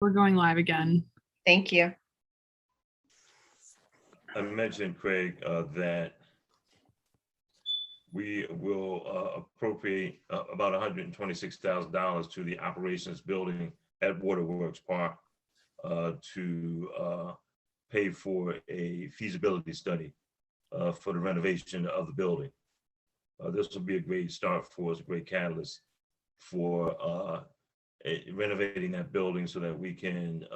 We're going live again. Thank you. I mentioned, Craig, that we will appropriate about $126,000 to the operations building at Waterworks Park to pay for a feasibility study for the renovation of the building. This will be a great start for us, a great catalyst for renovating that building so that we can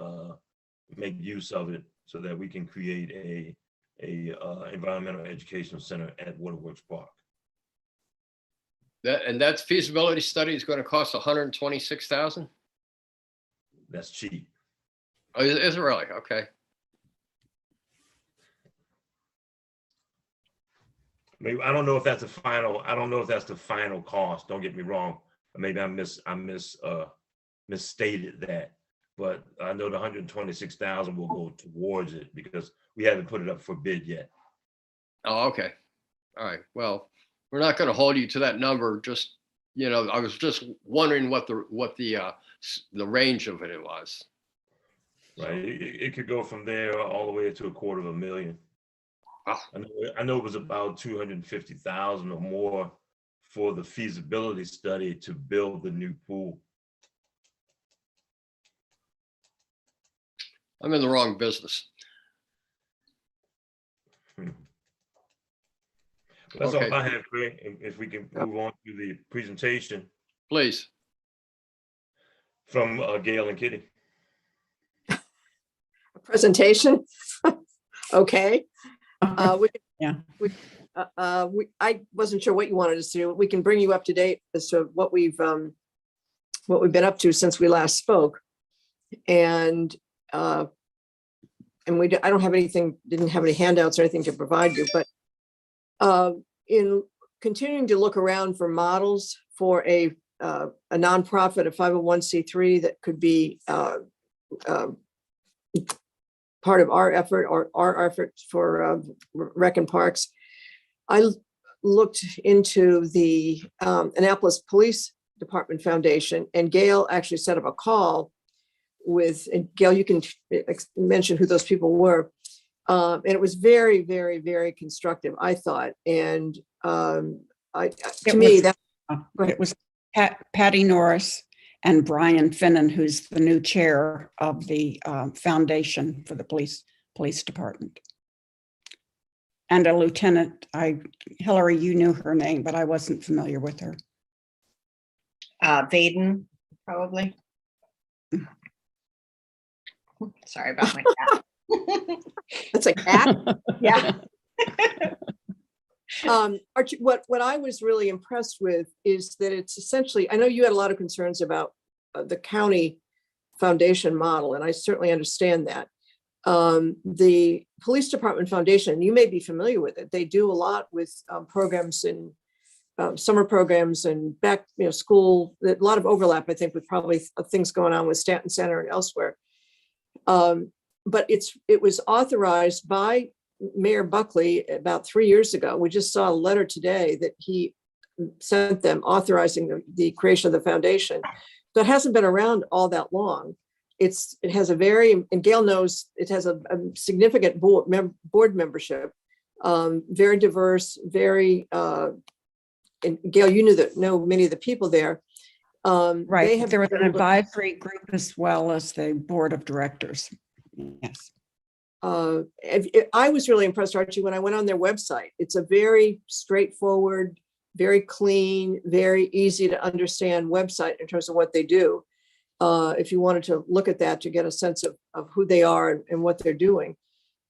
make use of it, so that we can create a environmental educational center at Waterworks Park. That feasibility study is going to cost $126,000. That's cheap. Oh, is it really? Okay. Maybe I don't know if that's the final. I don't know if that's the final cost. Don't get me wrong. Maybe I misstated that. But I know the 126,000 will go towards it because we haven't put it up for bid yet. Oh, okay. All right. Well, we're not going to hold you to that number. Just, you know, I was just wondering what the range of it was. Right. It could go from there all the way to $250,000. Oh. I know it was about 250,000 or more for the feasibility study to build the new pool. I'm in the wrong business. That's Okay. all I have, Craig. If we can move on to the presentation Please. from Gail and Kitty. Presentation. Okay. Yeah. I wasn't sure what you wanted us to do. We can bring you up to date as to what we've been up to since we last spoke. And I don't have anything, didn't have any handouts or anything to provide you, but in continuing to look around for models for a nonprofit, a 501c3 that could be part of our effort or our efforts for Rec and Parks, I looked into the Annapolis Police Department Foundation, and Gail actually set up a call with, and Gail, you can mention who those people were. And it was very, very, very constructive, I thought. And It was Patty Norris and Brian Finnan, who's the new chair of the foundation for the police department. And a lieutenant, Hillary, you knew her name, but I wasn't familiar with her. Vaden, probably. Sorry about my cat. that's a cat. Yeah. Archie, what I was really impressed with is that it's essentially, I know you had a lot of concerns about the county foundation model, and I certainly understand that. The Police Department Foundation, you may be familiar with it. They do a lot with programs and summer programs and back, school, a lot of overlap, I think, with probably things going on with Stanton Center and elsewhere. But it was authorized by Mayor Buckley about 3 years ago. We just saw a letter today that he sent them authorizing the creation of the foundation. So it hasn't been around all that long. It has a very, and Gail knows, it has a significant board membership, very diverse, very, and Gail, you know many of the people there. Right. There was an advisory group as well as the board of directors. Yes. I was really impressed, Archie, when I went on their website. It's a very straightforward, very clean, very easy to understand website in terms of what they do. If you wanted to look at that to get a sense of who they are and what they're doing.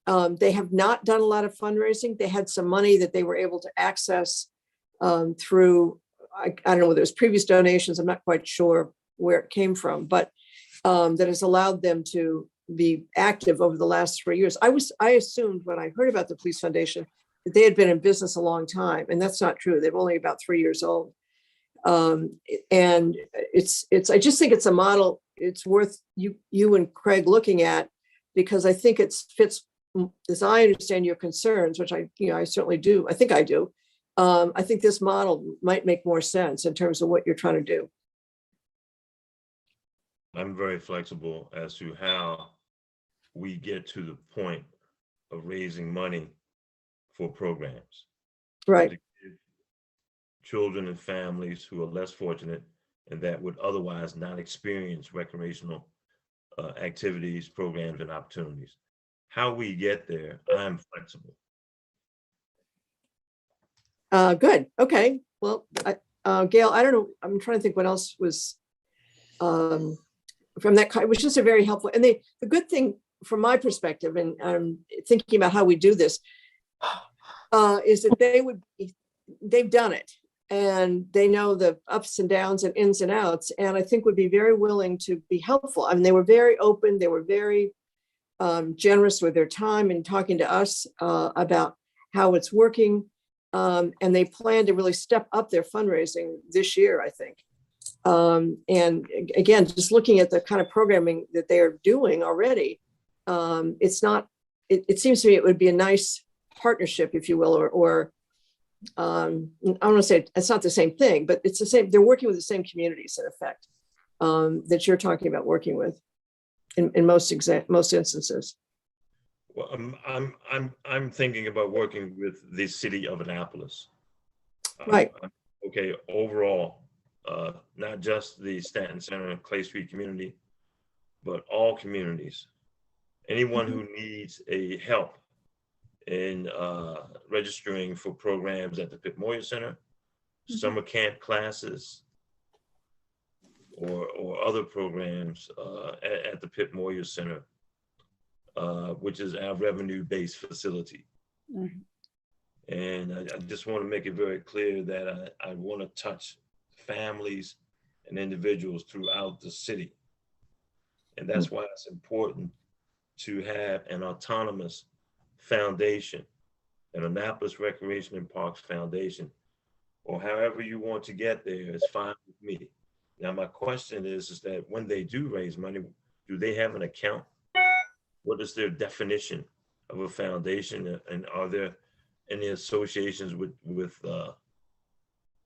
They have not done a lot of fundraising. They had some money that they were able to access through, I don't know whether it was previous donations, I'm not quite sure where it came from, but that has allowed them to be active over the last 3 years. I assumed when I heard about the Police Foundation that they had been in business a long time, and that's not true. They're only about 3 years old. And I just think it's a model it's worth you and Craig looking at, because I think it fits, as I understand your concerns, which I certainly do. I think I do. I think this model might make more sense in terms of what you're trying to do. I'm very flexible as to how we get to the point of raising money for programs. Right. To give children and families who are less fortunate and that would otherwise not experience recreational activities, programs, and opportunities. How we get there, I'm flexible. Good. Okay. Well, Gail, I don't know. I'm trying to think what else was from that. It was just a very helpful. And the good thing from my perspective, and thinking about how we do this, is that they've done it and they know the ups and downs and ins and outs. And I think would be very willing to be helpful. I mean, they were very open. They were very generous with their time and talking to us about how it's working. And they plan to really step up their fundraising this year, I think. And again, just looking at the kind of programming that they are doing already, it seems to me it would be a nice partnership, if you will, or I don't want to say it's not the same thing, but it's the same. They're working with the same communities in effect that you're talking about working with in most instances. Well, I'm thinking about working with the city of Annapolis. Right. Okay, overall, not just the Stanton Center and Clay Street community, but all communities. Anyone who needs a help in registering for programs at the Pitt Moyer Center, summer camp classes, or other programs at the Pitt Moyer Center, which is our revenue-based facility. Mhm. And I just want to make it very clear that I want to touch families and individuals throughout the city. And that's why it's important to have an autonomous foundation, an Annapolis Recreation and Parks Foundation, or however you want to get there is fine with me. Now, my question is that when they do raise money, do they have an account? What is their definition of a foundation? And are there any associations with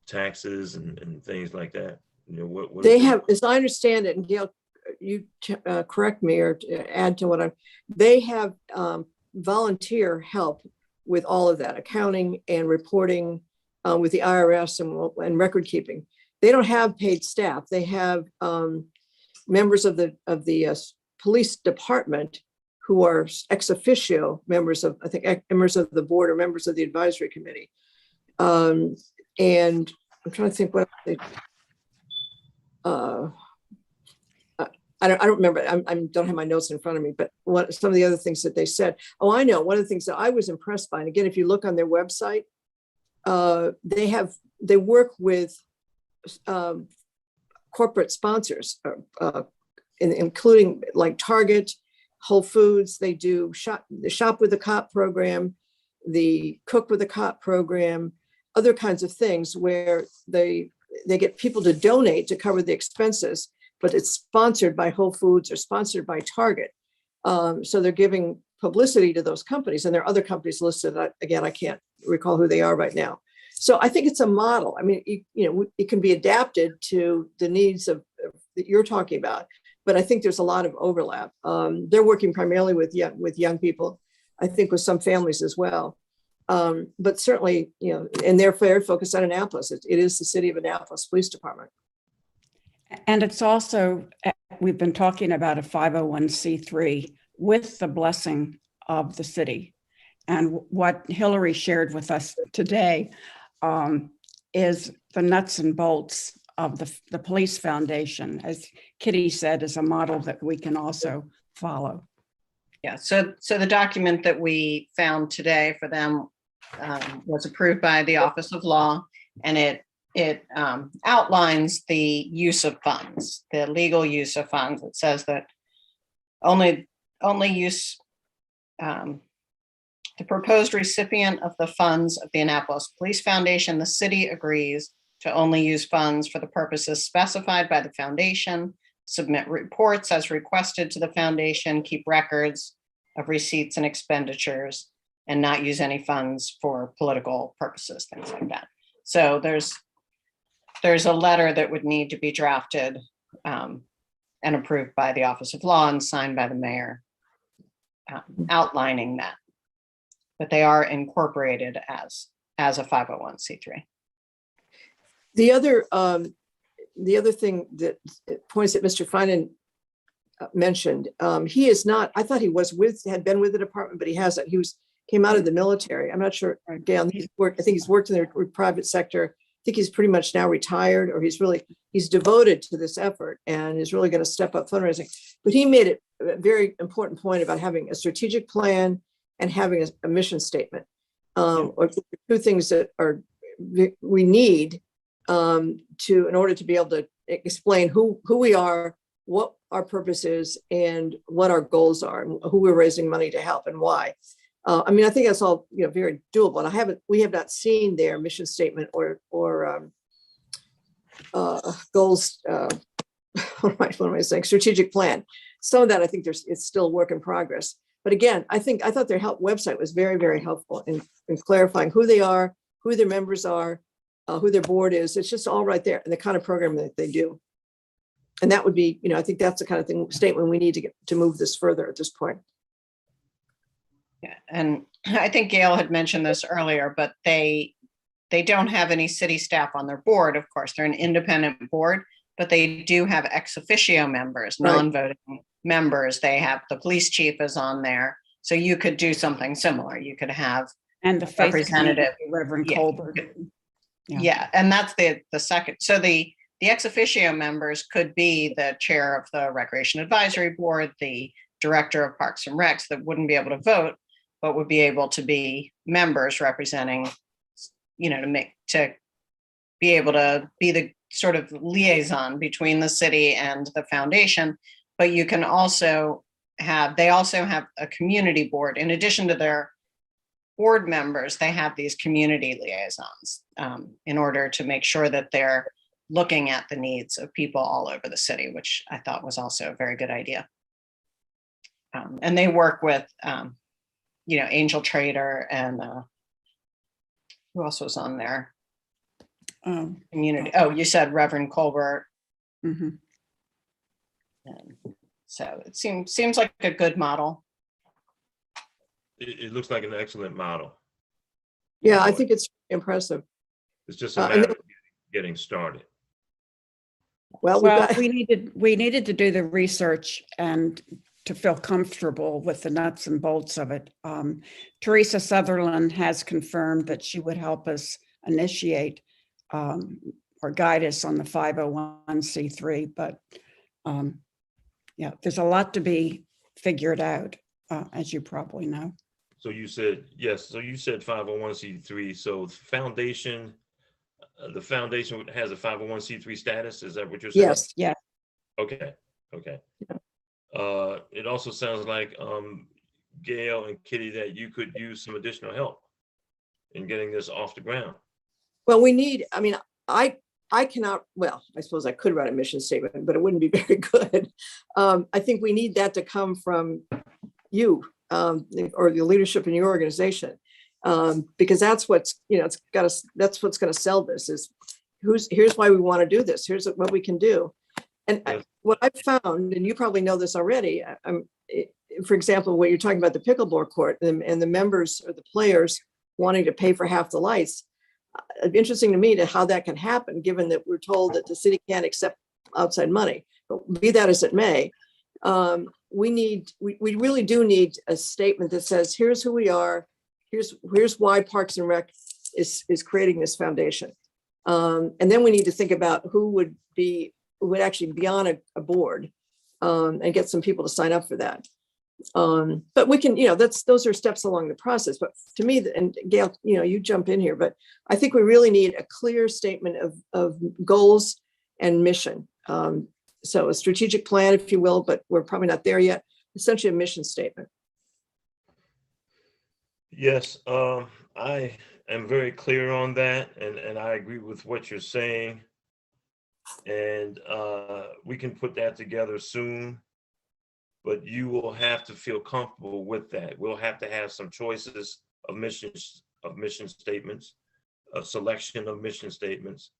taxes and things like that? You know, what They have, as I understand it, and Gail, you correct me or add to they have volunteer help with all of that, accounting and reporting with the IRS and record keeping. They don't have paid staff. They have members of the police department who are ex officio members of, I think, members of the board or members of the advisory committee. And I'm trying to think what they, I don't remember. I don't have my notes in front of me, but what some of the other things that they said. Oh, I know. One of the things that I was impressed by, and again, if you look on their website, they work with corporate sponsors, including like Target, Whole Foods. They do the Shop with a Cop program, the Cook with a Cop program, other kinds of things where they get people to donate to cover the expenses, but it's sponsored by Whole Foods or sponsored by Target. So they're giving publicity to those companies, and there are other companies listed. Again, I can't recall who they are right now. So I think it's a model. I mean, it can be adapted to the needs that you're talking about, but I think there's a lot of overlap. They're working primarily with young people, I think with some families as well. But certainly, and they're very focused on Annapolis. It is the City of Annapolis Police Department. And it's also, we've been talking about a 501c3 with the blessing of the city. And what Hillary shared with us today is the nuts and bolts of the police foundation, as Kitty said, is a model that we can also follow. Yeah, so the document that we found today for them was approved by the Office of Law, and it outlines the use of funds, the legal use of funds. It says that only use the proposed recipient of the funds of the Annapolis Police Foundation, the city agrees to only use funds for the purposes specified by the foundation, submit reports as requested to the foundation, keep records of receipts and expenditures, and not use any funds for political purposes, things like that. So there's a letter that would need to be drafted, and and approved by the Office of Law and signed by the mayor, outlining that. But they are incorporated as a 501c3. The other thing that points that Mr. Finan mentioned, he is not, I thought he had been with the department, but he hasn't. Came out of the military. I'm not sure, Gail, I think he's worked in the private sector. I think he's pretty much now retired, or he's devoted to this effort and is really going to step up fundraising. But he made it a very important point about having a strategic plan and having a mission statement, or two things that we need in order to be able to explain who we are, what our purpose is, and what our goals are, and who we're raising money to help and why. I mean, I think that's all, very doable. And we have not seen their mission statement or goals. What am I saying? Strategic plan. Some of that, I think it's still a work in progress. But again, I thought their help website was very, very helpful in clarifying who they are, who their members are, who their board is. It's just all right there, and the kind of program that they do. And that would be, I think that's the kind of statement we need to get to move this further at this point. Yeah, and I think Gail had mentioned this earlier, but they don't have any city staff on their board. Of course, they're an independent board, but they do have ex officio members, Right. non-voting members. They have the police chief is on there. So you could do something similar. You could have And the faith representative, community, Reverend yeah. Colbert. Yeah. Yeah. And that's the second. So the ex officio members could be the chair of the Recreation Advisory Board, the director of Parks and Recs, that wouldn't be able to vote, but would be able to be members representing, to be able to be the sort of liaison between the city and the foundation. But you can also they also have a community board. In addition to their board members, they have these community liaisons in order to make sure that they're looking at the needs of people all over the city, which I thought was also a very good idea. And they work with, Angel Trader and who else was on there? Community. Oh, you said Reverend Colbert. Mhm. And so it seems like a good model. It looks like an excellent model. Yeah, I think it's impressive. It's just a and matter of getting started. Well, Well, we needed to do the research and to feel comfortable with the nuts and bolts of it. Teresa Sutherland has confirmed that she would help us initiate or guide us on the 501c3, but yeah, there's a lot to be figured out, as you probably know. So you said, yes, so you said 501c3, so the foundation has a 501c3 status, is that what you're saying? yes. Yeah, Okay. It also sounds like, Gail and Kitty, that you could use some additional help in getting this off the ground. Well, I cannot, well, I suppose I could write a mission statement, but it wouldn't be very good. I think we need that to come from you or the leadership in your organization, because that's what's, that's what's going to sell this is here's why we want to do this. Here's what we can do. And Yes. what I've found, and you probably know this already, for example, what you're talking about the pickleball court and the members or the players wanting to pay for half the lights. It'd be interesting to me how that can happen, given that we're told that the city can't accept outside money. But be that as it may, we really do need a statement that says, here's who we are, here's why Parks and Rec is creating this foundation. And then we need to think about who would actually be on a board and get some people to sign up for that. But we can, those are steps along the process. But to me, and Gail, you jump in here, but I think we really need a clear statement of goals and mission. So a strategic plan, if you will, but we're probably not there yet. Essentially a mission statement. Yes, I am very clear on that, and I agree with what you're saying. And we can put that together soon, but you will have to feel comfortable with that. We'll have to have some choices of mission statements, a selection of mission statements.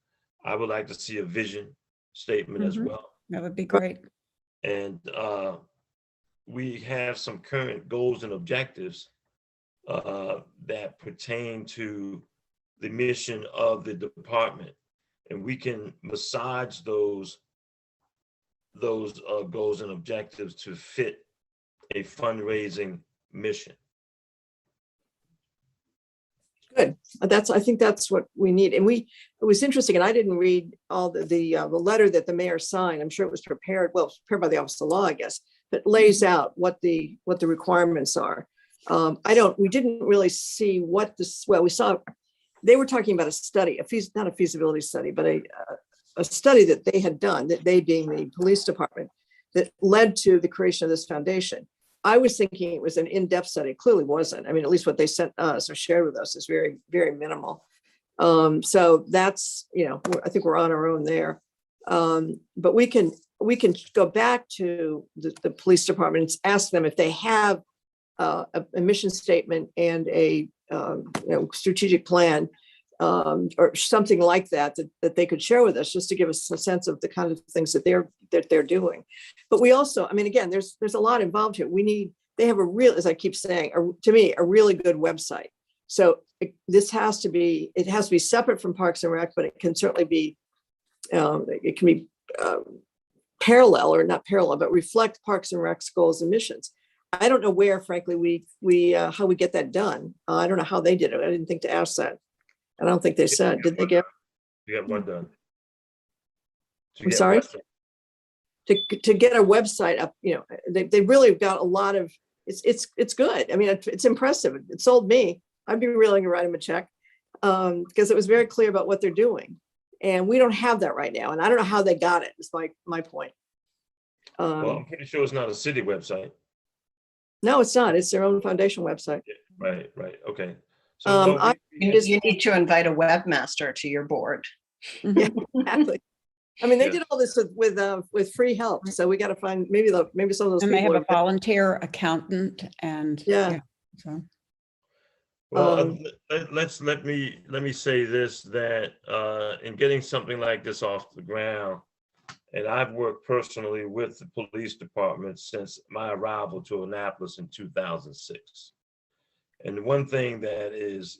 I would like to see a vision statement as Mhm. well. that would be great. And we have some current goals and objectives that pertain to the mission of the department. And we can massage those goals and objectives to fit a fundraising mission. Good. I think that's what we need. And it was interesting, and I didn't read all the letter that the mayor signed. I'm sure it was prepared by the Office of Law, I guess, that lays out what the requirements are. We didn't really see we saw, they were talking about a study, not a feasibility study, but a study that they had done, that they being the police department, that led to the creation of this foundation. I was thinking it was an in-depth study. It clearly wasn't. I mean, at least what they sent us or shared with us is very, very minimal. So that's, I think we're on our own there. But we can go back to the police department and ask them if they have a mission statement and a strategic plan or something like that they could share with us, just to give us a sense of the kind of things that they're doing. But we also, I mean, again, there's a lot involved here. They have as I keep saying, to me, a really good website. So it has to be separate from Parks and Rec, but it can certainly be, it can be parallel, or not parallel, but reflect Parks and Rec's goals and missions. I don't know where, frankly, how we get that done. I don't know how they did it. I didn't think to ask that. I don't think they said, did they get? You got one done. I'm sorry? To get a website up, they really got a lot of, it's good. I mean, it's impressive. It sold me. I'd be willing to write them a check because it was very clear about what they're doing. And we don't have that right now. And I don't know how they got it, is my point. Well, I'm pretty sure it's not a city website. No, it's not. It's their own foundation website. Yeah, right. Okay. So you need to invite a webmaster to your board. Yeah, exactly. I mean, they did all this with free help. So we got to find maybe some of those. And people they have a volunteer accountant and. So. Well, let me say this, that in getting something like this off the ground, and I've worked personally with the police department since my arrival to Annapolis in 2006. And one thing that is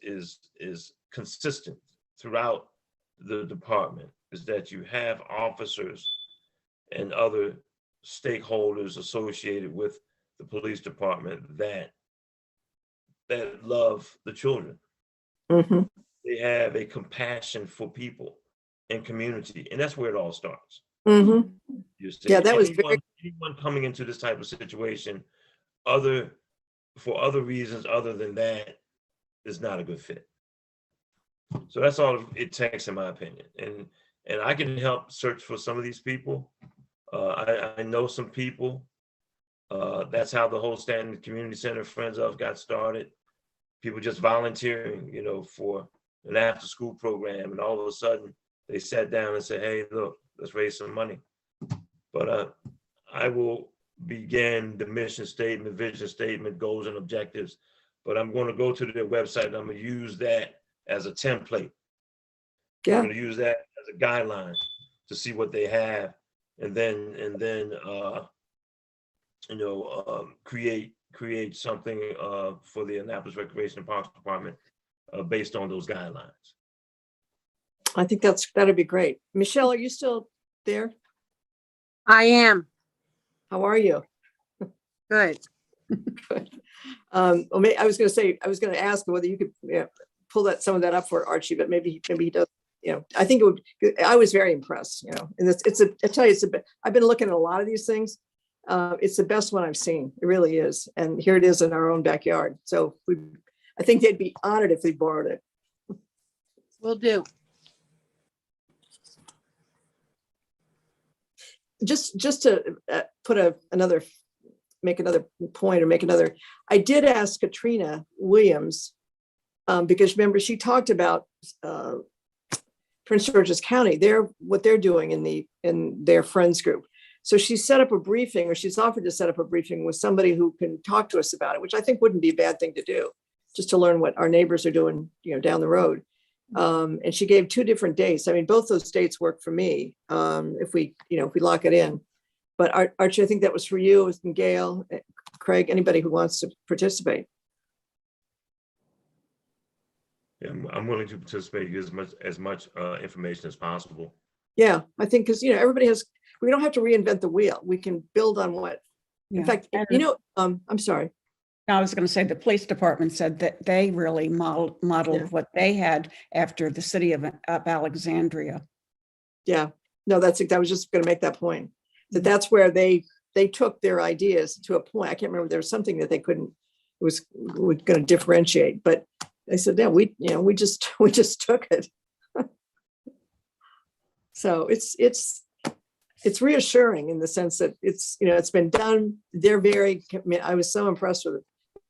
consistent throughout the department is that you have officers and other stakeholders associated with the police department that love the children. Mm-hmm. They have a compassion for people and community, and that's where it all starts. Mm-hmm. Yeah, that was anyone coming into this type of situation, for other reasons other than that, is not a good fit. So that's all it takes, in my opinion. And I can help search for some of these people. I know some people. That's how the whole Stanton Community Center Friends of got started. People just volunteering, for an after-school program, and all of a sudden they sat down and said, "Hey, look, let's raise some money." But I will begin the mission statement, vision statement, goals and objectives. But I'm going to go to their website and I'm going to use that as a template. Yeah. I'm going to use that as a guideline to see what they have, and then create something for the Annapolis Recreation and Parks Department based on those guidelines. I think that'd be great. Michelle, are you still there? I am. How are you? Good. Good. I was going to ask whether you could pull some of that up for Archie, but maybe he does. I think I was very impressed. And I tell you, I've been looking at a lot of these things. It's the best one I've seen. It really is. And here it is in our own backyard. So I think they'd be honored if we borrowed it. Will do. Just to make another point, or I did ask Katrina Williams, because remember, she talked about Prince George's County, what they're doing in their friends group. So she set up a briefing, or she's offered to set up a briefing with somebody who can talk to us about it, which I think wouldn't be a bad thing to do, just to learn what our neighbors are doing, down the road. And she gave 2 different dates. I mean, both those dates work for me. If we lock it in, But Archie, I think that was for you, and Gail, Craig, anybody who wants to participate. Yeah, I'm willing to participate, get as much information as possible. Yeah, I think, because, you know, everybody has, we don't have to reinvent the wheel. We can build on what, in Yeah. fact, And you know, I'm sorry. I was going to say, the police department said that they really modeled Yeah. what they had after the city of Alexandria. Yeah, no, I was just going to make that point, that Mhm. that's where they took their ideas to a point. I can't remember, there was something that they couldn't, we're going to differentiate, but they said, yeah, we just took it. So it's reassuring in the sense that it's, you know, it's been done. They're I was so impressed with it.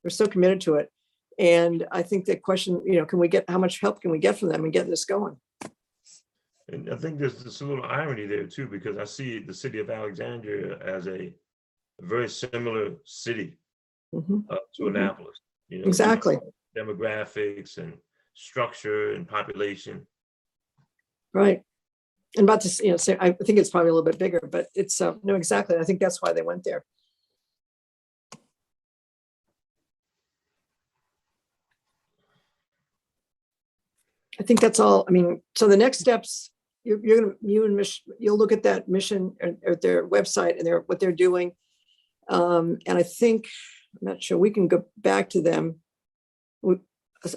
They're so committed to it. And I think the question, you know, how much help can we get from them in getting this going? And I think there's a little irony there too, because I see the city of Alexandria as a very similar city Mhm. to Mhm. Annapolis. You know, Exactly. demographics and structure and population. Right. And about to, you know, say, I think it's probably a little bit bigger, but it's, no, exactly. I think that's why they went there. I think that's all. I mean, so the next steps, you'll look at that mission or their website and what they're doing. And I think, I'm not sure, we can go back to them.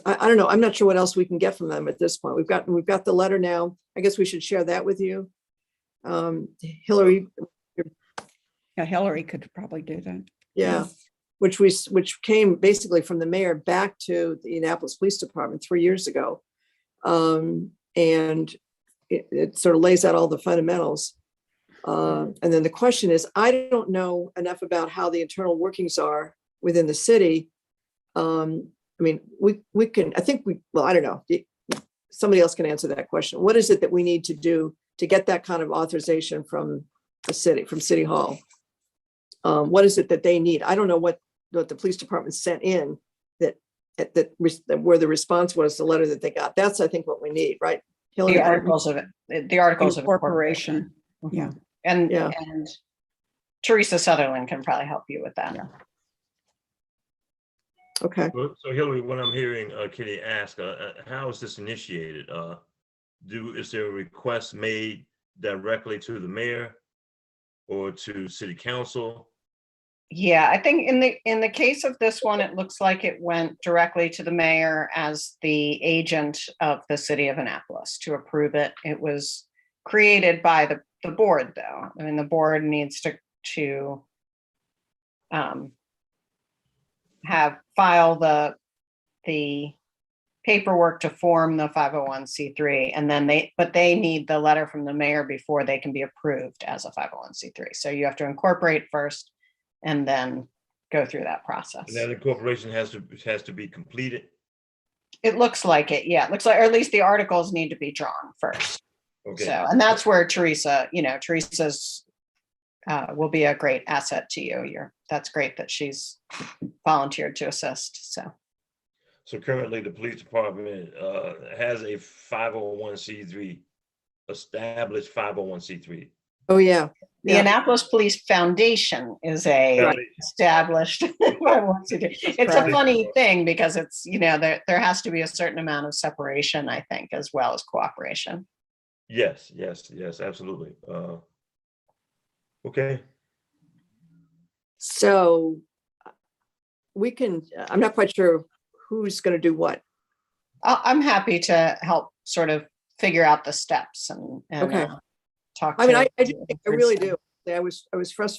I don't know. I'm not sure what else we can get from them at this point. We've got the letter now. I guess we should share that with you. Hillary, Yeah, Hillary could probably do that. yeah, which came basically from the mayor back to the Annapolis Police Department 3 years ago. And it sort of lays out all the fundamentals. And then the question is, I don't know enough about how the internal workings are within the city. I mean, we can, I think well, I don't know. Somebody else can answer that question. What is it that we need to do to get that kind of authorization from the city, from City Hall? What is it that they need? I don't know what the police department sent in where the response was the letter that they got. That's, I think, what we need, right? Hillary? The articles of Incorporation. Mhm. Yeah. And, Yeah. and Teresa Sutherland can probably help you with that. Yeah. Okay. So Hillary, what I'm hearing Kitty ask, how is this initiated? Is there a request made directly to the mayor or to city council? Yeah, I think in the case of this one, it looks like it went directly to the mayor as the agent of the city of Annapolis to approve it. It was created by the board, though. I mean, the board needs to file the paperwork to form the 501c3, and then they need the letter from the mayor before they can be approved as a 501c3. So you have to incorporate first and then go through that process. And that incorporation has to be completed? It looks like it, yeah. It looks like, or at least the articles need to be drawn first. Okay. So, and that's where Teresa's will be a great asset to you. That's great that she's volunteered to assist, so. So currently the police department has a 501c3, established 501c3. Oh, yeah. The Yeah. Annapolis Police Foundation is a Right. established 501c3. It's a funny thing because it's, there has to be a certain amount of separation, I think, as well as cooperation. Yes, absolutely. Okay. So I'm not quite sure who's going to do what. I'm happy to help sort of figure out the steps and Okay. Talk. I mean, I really do. I was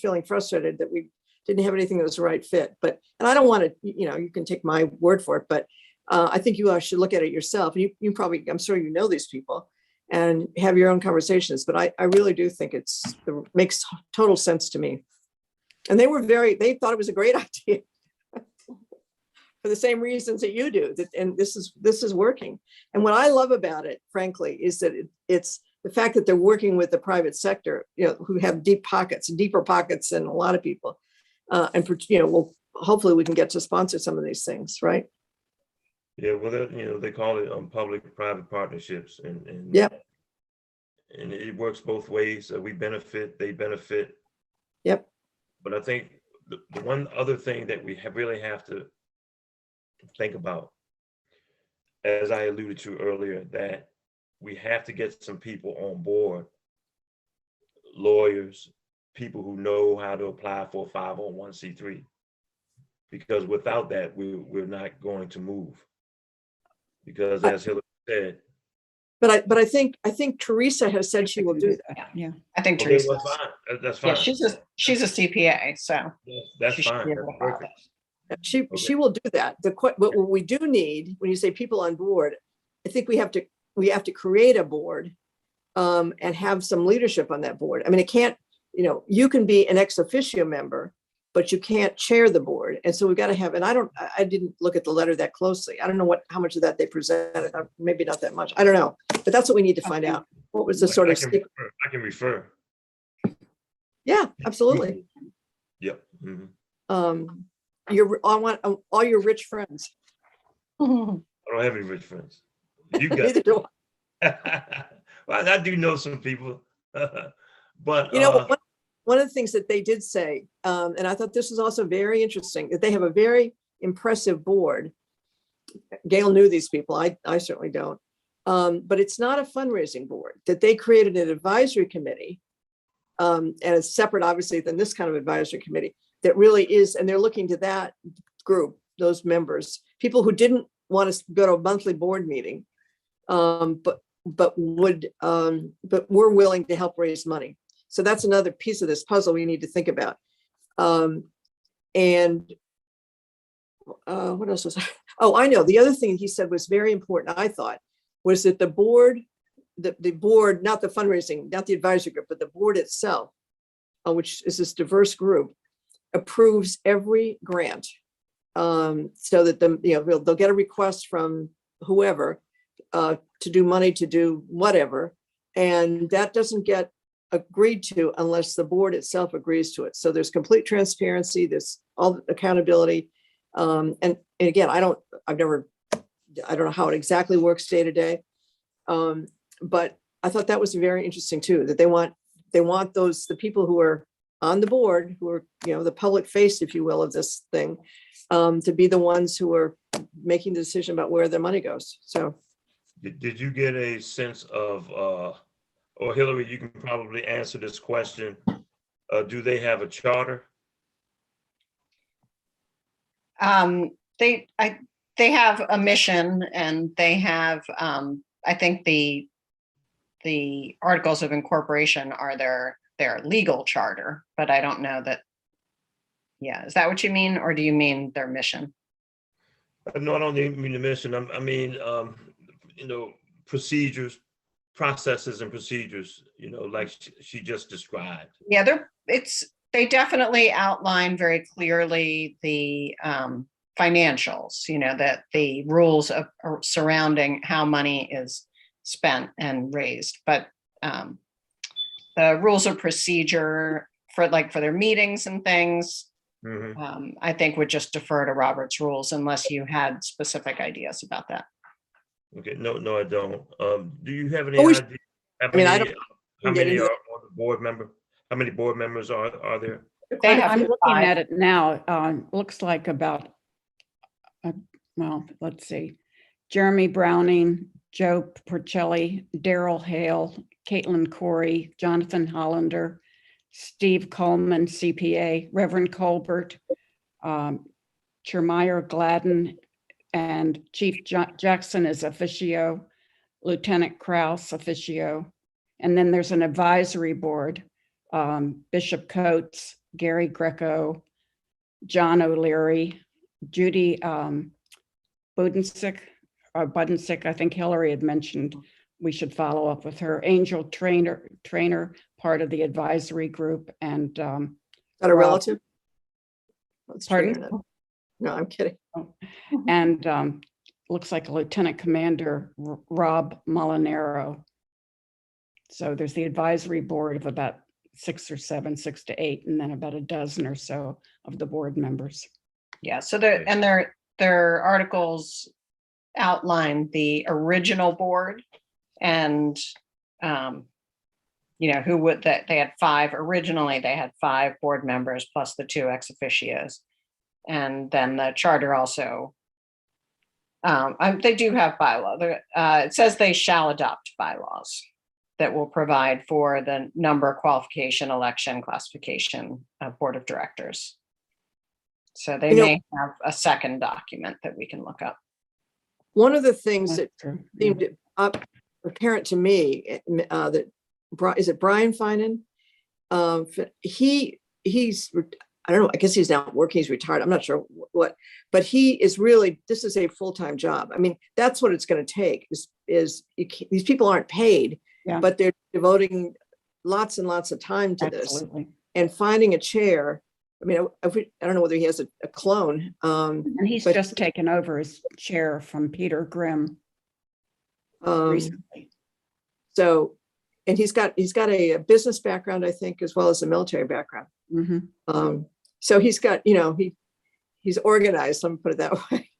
feeling frustrated that we didn't have anything that was the right fit, and I don't want to, you can take my word for it, but I think you should look at it yourself. You probably, I'm sure you know these people and have your own conversations, but I really do think it makes total sense to me. And they thought it was a great idea for the same reasons that you do, and this is working. And what I love about it, frankly, is that it's the fact that they're working with the private sector, who have deeper pockets than a lot of people. And hopefully we can get to sponsor some of these things, right? Yeah, well, they call it public-private partnerships, and yeah, and it works both ways. We benefit, they benefit. Yep. But I think the one other thing that we really have to think about, as I alluded to earlier, that we have to get some people on board, lawyers, people who know how to apply for a 501c3, because without that, we're not going to move. Because as Hillary said, But I think Teresa has said she will do that. Yeah. I think okay, Teresa. well, fine, that's Yeah, fine. she's a CPA, so. That's she should fine, be able that's to file perfect. She will do that. What we do need, when you say people on board, I think we have to create a board and have some leadership on that board. I mean, it can't, you can be an ex officio member, but you can't chair the board. And so we've got to have, and I didn't look at the letter that closely. I don't know how much of that they presented, maybe not that much. I don't know, but that's what we need to find out. What was the sort of, I can refer. yeah, absolutely. Yep. Mhm. I want all your rich friends. I don't have any rich friends. You got Neither do well, I do know some people. But I. One of the things that they did say, and I thought this was also very interesting, that they have a very impressive board. Gail knew these people. I certainly don't. But it's not a fundraising board, that they created an advisory committee. And it's separate, obviously, than this kind of advisory committee that really is, and they're looking to that group, those members, people who didn't want to go to a monthly board meeting, but were willing to help raise money. So that's another piece of this puzzle we need to think about. What else was oh, I know. The other thing he said was very important, I thought, was that the board, not the fundraising, not the advisory group, but the board itself, which is this diverse group, approves every grant. So that they'll get a request from whoever to do money to do whatever. And that doesn't get agreed to unless the board itself agrees to it. So there's complete transparency, there's all accountability. And again, I don't know how it exactly works day to day. But I thought that was very interesting too, that they want the people who are on the board, who are, the public face, if you will, of this thing, to be the ones who are making the decision about where their money goes. So. Did you get a sense of, or Hillary, you can probably answer this question. Do they have a charter? They have a mission, and they have, I think the articles of incorporation are their legal charter, but I don't know that. Yeah, is that what you mean, or do you mean their mission? No, I don't mean the mission. I mean, procedures, processes and procedures, like she just described. Yeah, they definitely outline very clearly the financials, that the rules surrounding how money is spent and raised, but the rules of procedure for their meetings and things, I think would just defer to Robert's rules unless you had specific ideas about that. Okay, no, I don't. Do you have any idea? How many are on the board member? How many board members are there? I'm looking at it now. Looks like about, well, let's see. Jeremy Browning, Joe Porcelli, Daryl Hale, Caitlin Corey, Jonathan Hollander, Steve Coleman, CPA, Reverend Colbert, Chermeyer Gladden, and Chief Jackson is officio, Lieutenant Krause officio. And then there's an advisory board, Bishop Coates, Gary Greco, John O'Leary, Judy Budensick, I think Hillary had mentioned we should follow up with her. Angel Trainer, part of the advisory group, and Is that a relative? Pardon? No, I'm kidding. And looks like a Lieutenant Commander Rob Molinaro. So there's the advisory board of about 6 to 8, and then about a dozen or so of the board members. Yeah, so their articles outline the original board, and who would, that they had originally they had 5 board members plus the 2 ex officios. And then the charter also, they do have bylaw. It says they shall adopt bylaws that will provide for the number, qualification, election, classification of board of directors. So they may have a second document that we can look up. One of the things that That's true. Yeah. seemed apparent to me, that, is it Brian Finan? He's, I don't know, I guess he's not working, he's retired, I'm not sure what, but he is really, this is a full-time job. I mean, that's what it's gonna take, is these people aren't paid, Yeah. but they're devoting lots and lots of time to this. Absolutely. And finding a chair, I mean, I don't know whether he has a clone. And he's but- just taken over as chair from Peter Grimm recently. So, and he's got a business background, I think, as well as a military background. Mhm. So he's got, he's organized, let me put it that way.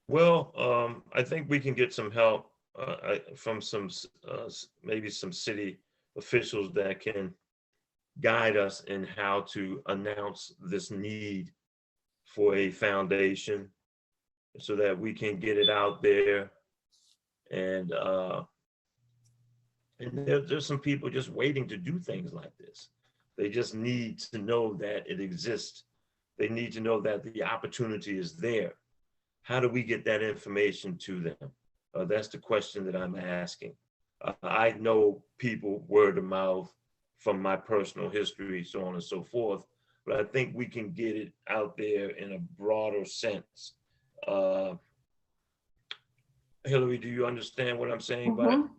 Well, I think we can get some help from maybe some city officials that can guide us in how to announce this need for a foundation so that we can get it out there. And there's some people just waiting to do things like this. They just need to know that it exists. They need to know that the opportunity is there. How do we get that information to them? That's the question that I'm asking. I know people word of mouth from my personal history, so on and so forth, but I think we can get it out there in a broader sense. Hillary, do you understand what I'm saying by that?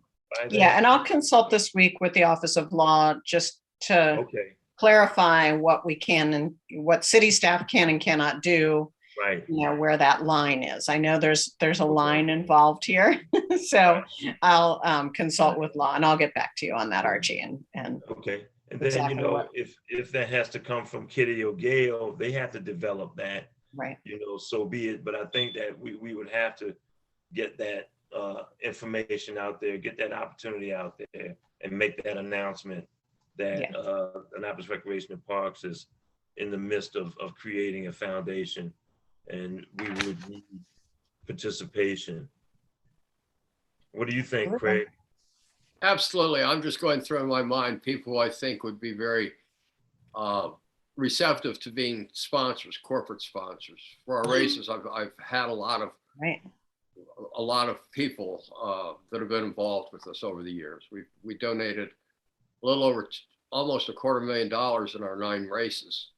Yeah, and I'll consult this week with the Office of Law just to Okay, clarify what we can and what city staff can and cannot do, right. where that line is. I know there's a line involved here. So I'll consult with law and I'll get back to you on that, Archie. And Okay, and then, Exactly what- if that has to come from Kitty or Gail, they have to develop that, right. so be it. But I think that we would have to get that information out there, get that opportunity out there, and make that announcement that Yes. Annapolis Recreation and Parks is in the midst of creating a foundation, and we would need participation. What do you think, Okay. Craig? Absolutely. I'm just going through in my mind people who I think would be very receptive to being sponsors, corporate sponsors. For our races, I've had a lot of people that have been involved with us over the years. We donated a little over almost $250,000 in our 9 races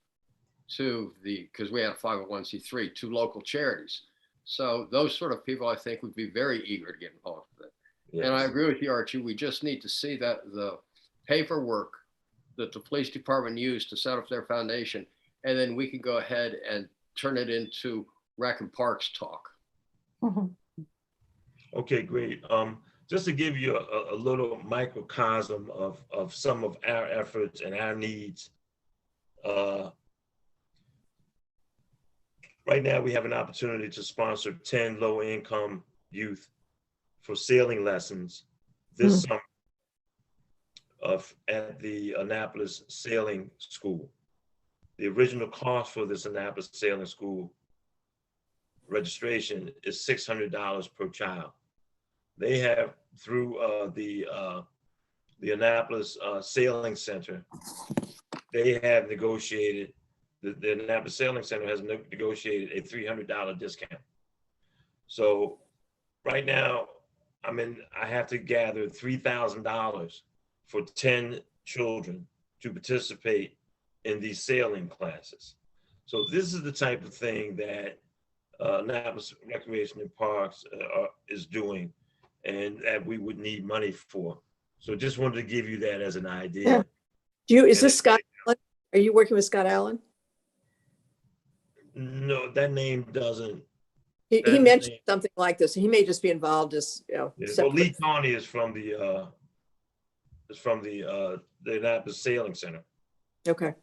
because we had a 501c3 to local charities. So those sort of people I think would be very eager to get involved with it. And I Yes. agree with you, Archie. We just need to see that the paperwork that the police department used to set up their foundation, and then we can go ahead and turn it into Rec and Parks talk. Okay, great. Just to give you a little microcosm of some of our efforts and our needs. Right now, we have an opportunity to sponsor 10 low-income youth for sailing lessons this summer at the Annapolis Sailing School. The original cost for this Annapolis Sailing School registration is $600 per child. They have, through the Annapolis Sailing Center, they have negotiated, the Annapolis Sailing Center has negotiated a $300 discount. So right now, I have to gather $3,000 for 10 children to participate in these sailing classes. So this is the type of thing that Annapolis Recreation and Parks is doing, and that we would need money for. So just wanted to give you that as an idea. Is this Scott Allen? Are you working with Scott Allen? No, that name doesn't. He That's mentioned me. something like this. He may just be involved as, Well, separate. Lee Carney is from the Annapolis Sailing Center. Okay.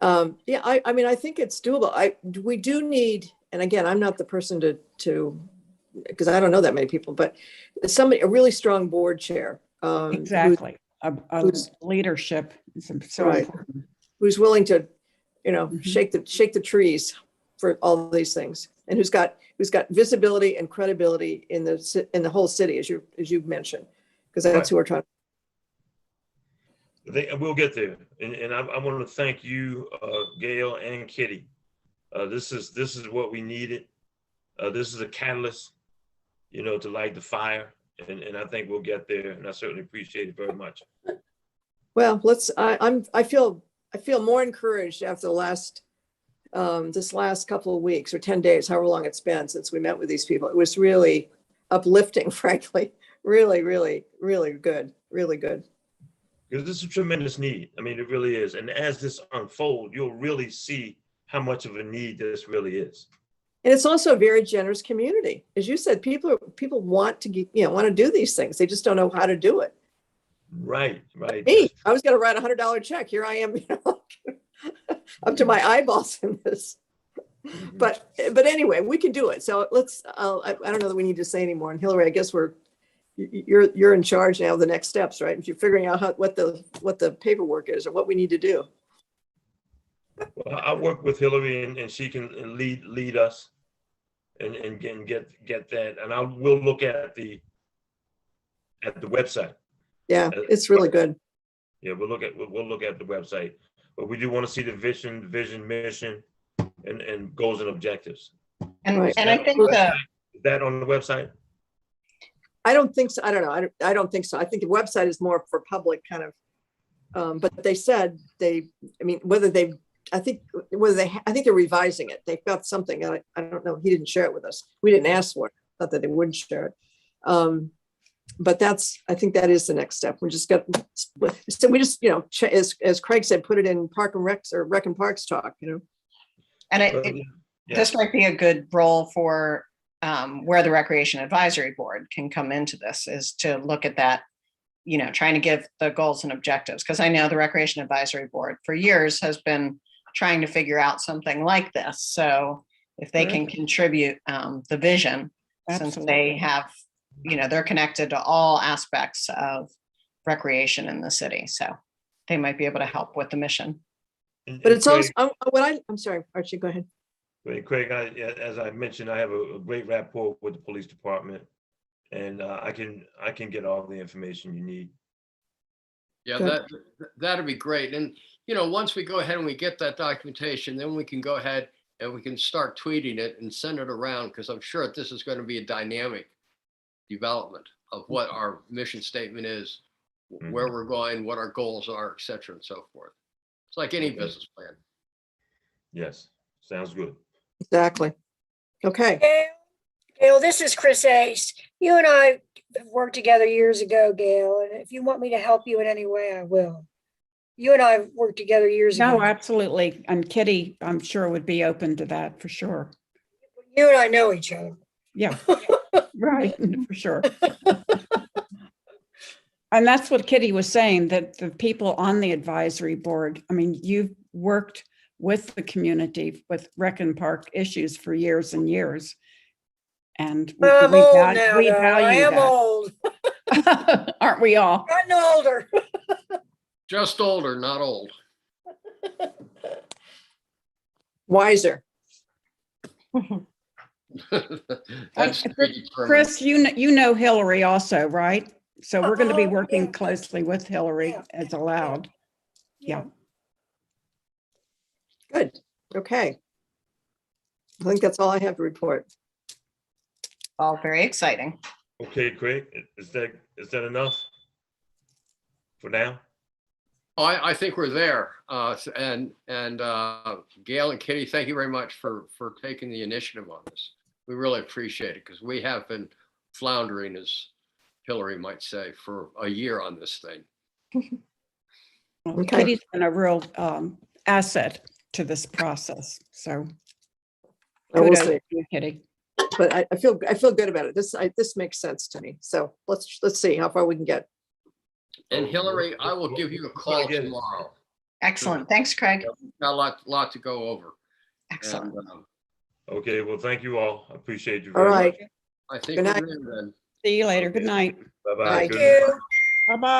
Yeah, I think it's doable. We do need, and again, I'm not the person to, because I don't know that many people, but a really strong board chair Exactly. who's- Leadership is so Right. important. Who's willing to, Mhm. shake the trees for all these things, and who's got visibility and credibility in the whole city, as you've mentioned, because that's Right. who we're trying. We'll get there. And I want to thank you, Gail and Kitty. This is what we needed. This is a catalyst, to light the fire. And I think we'll get there. And I certainly appreciate it very much. Well, I feel more encouraged after this last couple of weeks or 10 days, however long it's been since we met with these people. It was really uplifting, frankly, really, really, really good, really good. Because this is a tremendous need. I mean, it really is. And as this unfolds, you'll really see how much of a need this really is. And it's also a very generous community. As you said, people want to want to do these things. They just don't know how to do it. Right. Me, I was going to write $100 check. Here I am, up to my eyeballs in this. But anyway, we can do it. So let's. I don't know that we need to say anymore. And Hillary, I guess you're in charge now of the next steps, right? If you're figuring out what the paperwork is or what we need to do. Well, I work with Hillary and she can lead us and get that. And we'll look at the website. Yeah, it's really good. Yeah, we'll look at the website. But we do want to see the vision, mission, and goals and objectives. And, Right. and I think Is that on the website? I don't think so. I don't know. I don't think so. I think the website is more for public kind of. But they said I think they're revising it. They've got something. I don't know. He didn't share it with us. We didn't ask for it. Not that they wouldn't share it. But I think that is the next step. We just as Craig said, put it in Park and Recs or Rec and Parks talk, And this might be a good role for where the Recreation Advisory Board can come into this, is to look at that, trying to give the goals and objectives. Because I know the Recreation Advisory Board for years has been trying to figure out something like this. So if they can contribute the vision, since they have, they're connected to all aspects of recreation in the city. So they might be able to help with the mission. But it's also I'm sorry, Archie, go ahead. Craig, as I mentioned, I have a great rapport with the police department, and I can get all the information you need. Yeah, Good. that'd be great. And, once we go ahead and we get that documentation, then we can go ahead and we can start tweeting it and send it around, because I'm sure that this is going to be a dynamic development of what our mission statement is, where we're going, what our goals are, et cetera, and so forth. It's like any business plan. Yes, sounds good. Exactly. Okay. Gail, this is Chris Ace. You and I have worked together years ago, Gail, and if you want me to help you in any way, I will. You and I have worked together years ago. No, absolutely. And Kitty, I'm sure would be open to that for sure. You and I know each other. Yeah, right, for sure. And that's what Kitty was saying, that the people on the advisory board, I mean, you've worked with the community with Rec and Park issues for years and years. And I'm old now, we though. I value am that. old. Aren't we all? Gotten older. Just older, not old. Wiser. That's predetermined. Chris, you know Hillary also, right? So we're going to be working Yeah. closely with Hillary Yeah. as allowed. Yeah. Good. Okay. I think that's all I have to report. All very exciting. Okay, Craig, is that enough for now? I think we're there. And Gail and Kitty, thank you very much for taking the initiative on this. We really appreciate it, because we have been floundering, as Hillary might say, for a year on this thing. Well, Okay. Kitty's been a real asset to this process. So I will kudos say, to you, Kitty. but I feel good about it. This makes sense to me. So let's see how far we can get. And Hillary, I will give you a call Again. tomorrow. Excellent. Thanks, Craig. Got a lot to go over. Excellent. And, Okay, well, thank you all. I appreciate you All very right. much. I think Good we're night. there then. See you later. Good night. Bye-bye. Bye. Good Thank night. you. Bye-bye.